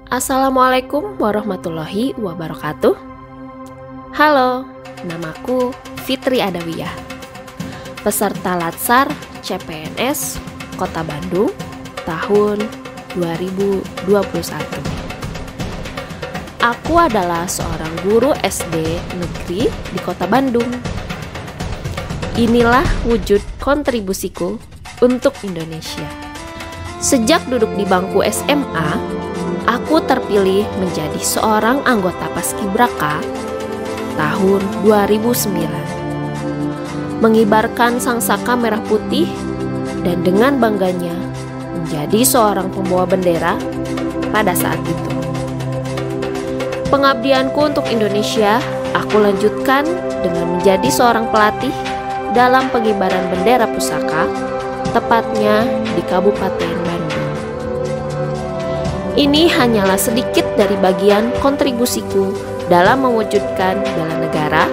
Assalamualaikum warahmatullahi wabarakatuh. Halo, namaku Fitri Adawiyah, peserta Latsar CPNS Kota Bandung tahun 2021. Aku adalah seorang guru SD negeri di Kota Bandung. Inilah wujud kontribusiku untuk Indonesia. Sejak duduk di bangku SMA, aku terpilih menjadi seorang anggota Paskibraka tahun 2009. Mengibarkan sangsaka merah putih dan dengan bangganya menjadi seorang pembawa bendera pada saat itu. Pengabdianku untuk Indonesia aku lanjutkan dengan menjadi seorang pelatih dalam pengibaran bendera pusaka, tepatnya di Kabupaten Bandung. Ini hanyalah sedikit dari bagian kontribusiku dalam mewujudkan bela negara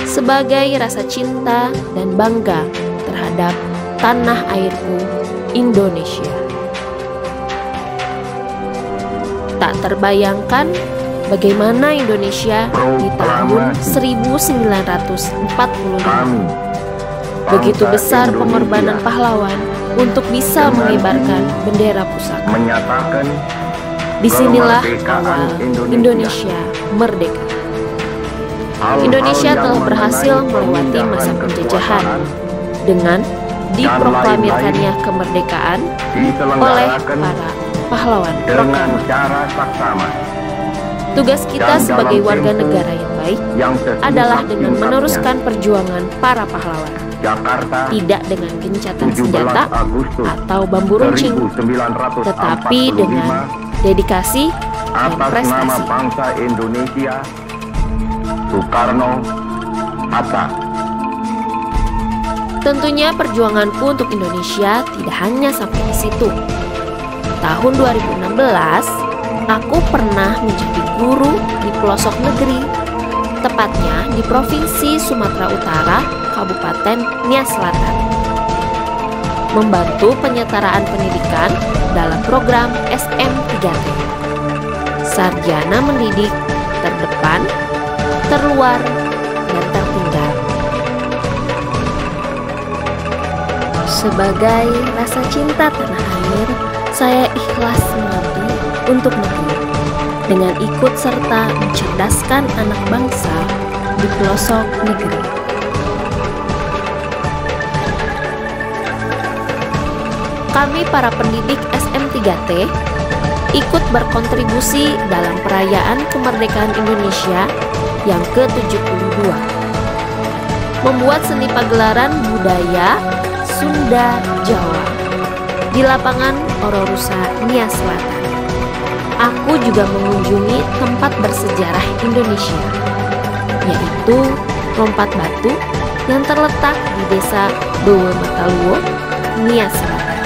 sebagai rasa cinta dan bangga terhadap tanah airku, Indonesia. Tak terbayangkan bagaimana Indonesia di tahun 1945. Begitu besar pengorbanan pahlawan untuk bisa mengibarkan bendera pusaka. Disinilah awal Indonesia merdeka. Indonesia telah berhasil melewati masa penjajahan dengan diproklamirkannya kemerdekaan oleh para pahlawan proklamator. Tugas kita sebagai warga negara yang baik adalah dengan meneruskan perjuangan para pahlawan, tidak dengan gencatan senjata atau bambu runcing, tetapi dengan dedikasi dan prestasi. Bangsa Indonesia, Soekarno, Hatta. Tentunya perjuanganku untuk Indonesia tidak hanya sampai di situ. Tahun 2016, aku pernah menjadi guru di pelosok negeri, tepatnya di Provinsi Sumatera Utara, Kabupaten Nias Selatan, membantu penyetaraan pendidikan dalam program SM3T, Sarjana Mendidik Terdepan, Terluar, dan Tertinggal. Sebagai rasa cinta tanah air, saya ikhlas mengabdi untuk negeri dengan ikut serta mencerdaskan anak bangsa di pelosok negeri. Kami para pendidik SM3T ikut berkontribusi dalam perayaan kemerdekaan Indonesia yang ke-72, membuat seni pagelaran budaya Sunda Jawa di lapangan Ororusa Nias Selatan. Aku juga mengunjungi tempat bersejarah Indonesia, yaitu Lompat Batu yang terletak di Desa Dowe Mataluwo, Nias Selatan.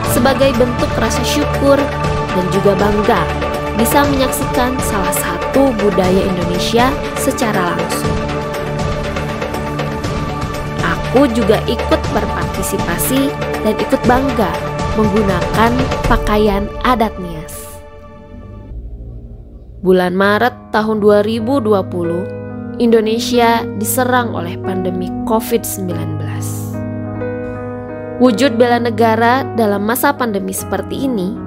Sebagai bentuk rasa syukur dan juga bangga bisa menyaksikan salah satu budaya Indonesia secara langsung. Aku juga ikut berpartisipasi dan ikut bangga menggunakan pakaian adat Nias. Bulan Maret tahun 2020, Indonesia diserang oleh pandemi COVID-19. Wujud bela negara dalam masa pandemi seperti ini,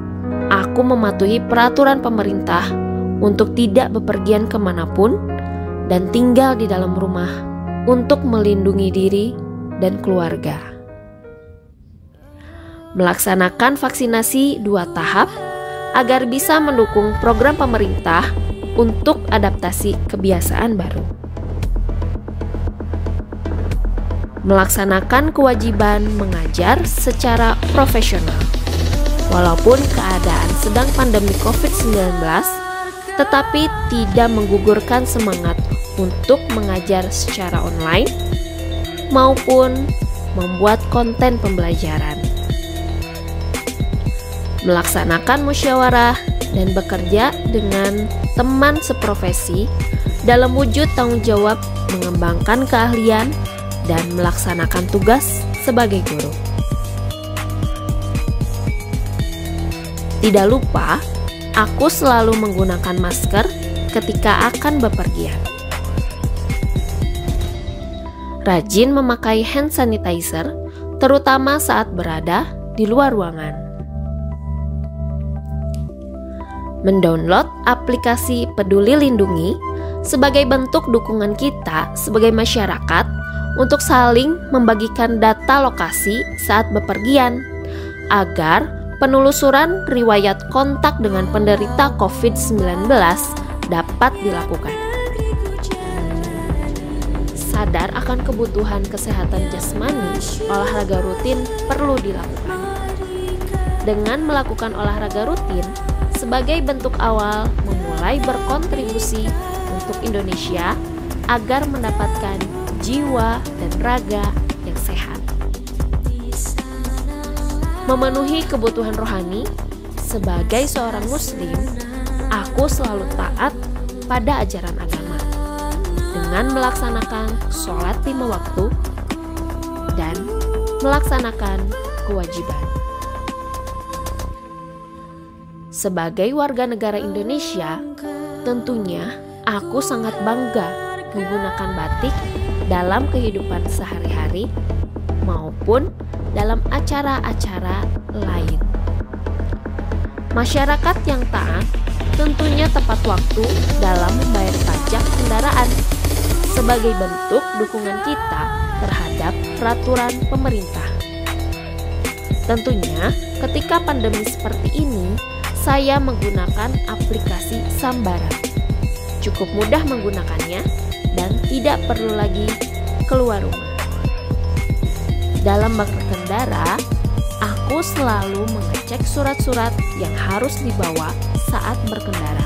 aku mematuhi peraturan pemerintah untuk tidak bepergian kemanapun dan tinggal di dalam rumah untuk melindungi diri dan keluarga. Melaksanakan vaksinasi 2 tahap agar bisa mendukung program pemerintah untuk adaptasi kebiasaan baru. Melaksanakan kewajiban mengajar secara profesional. Walaupun keadaan sedang pandemi COVID-19, tetapi tidak menggugurkan semangat untuk mengajar secara online maupun membuat konten pembelajaran. Melaksanakan musyawarah dan bekerja dengan teman seprofesi dalam wujud tanggung jawab mengembangkan keahlian dan melaksanakan tugas sebagai guru. Tidak lupa Aku selalu menggunakan masker ketika akan bepergian. Rajin memakai hand sanitizer, terutama saat berada di luar ruangan. Mendownload aplikasi Peduli Lindungi sebagai bentuk dukungan kita sebagai masyarakat untuk saling membagikan data lokasi saat bepergian, agar penelusuran riwayat kontak dengan penderita COVID-19 dapat dilakukan. Sadar akan kebutuhan kesehatan jasmani, olahraga rutin perlu dilakukan. Dengan melakukan olahraga rutin sebagai bentuk awal memulai berkontribusi untuk Indonesia agar mendapatkan jiwa dan raga yang sehat. Memenuhi kebutuhan rohani, sebagai seorang muslim, aku selalu taat pada ajaran agama dengan melaksanakan sholat 5 waktu dan melaksanakan kewajiban. Sebagai warga negara Indonesia, tentunya aku sangat bangga menggunakan batik dalam kehidupan sehari-hari maupun dalam acara-acara lain. Masyarakat yang taat tentunya tepat waktu dalam membayar pajak kendaraan sebagai bentuk dukungan kita terhadap peraturan pemerintah. Tentunya ketika pandemi seperti ini, saya menggunakan aplikasi Sambara. Cukup mudah menggunakannya dan tidak perlu lagi keluar rumah. Dalam berkendara, aku selalu mengecek surat-surat yang harus dibawa saat berkendara,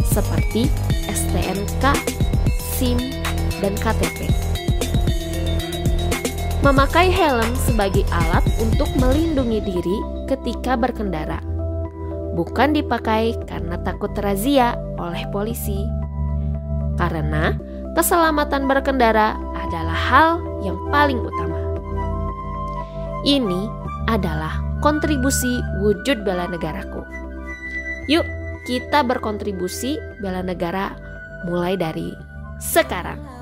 seperti STNK, SIM, dan KTP. Memakai helm sebagai alat untuk melindungi diri ketika berkendara, bukan dipakai karena takut razia oleh polisi. Karena keselamatan berkendara adalah hal yang paling utama. Ini adalah kontribusi wujud bela negaraku. Yuk, kita berkontribusi bela negara mulai dari sekarang.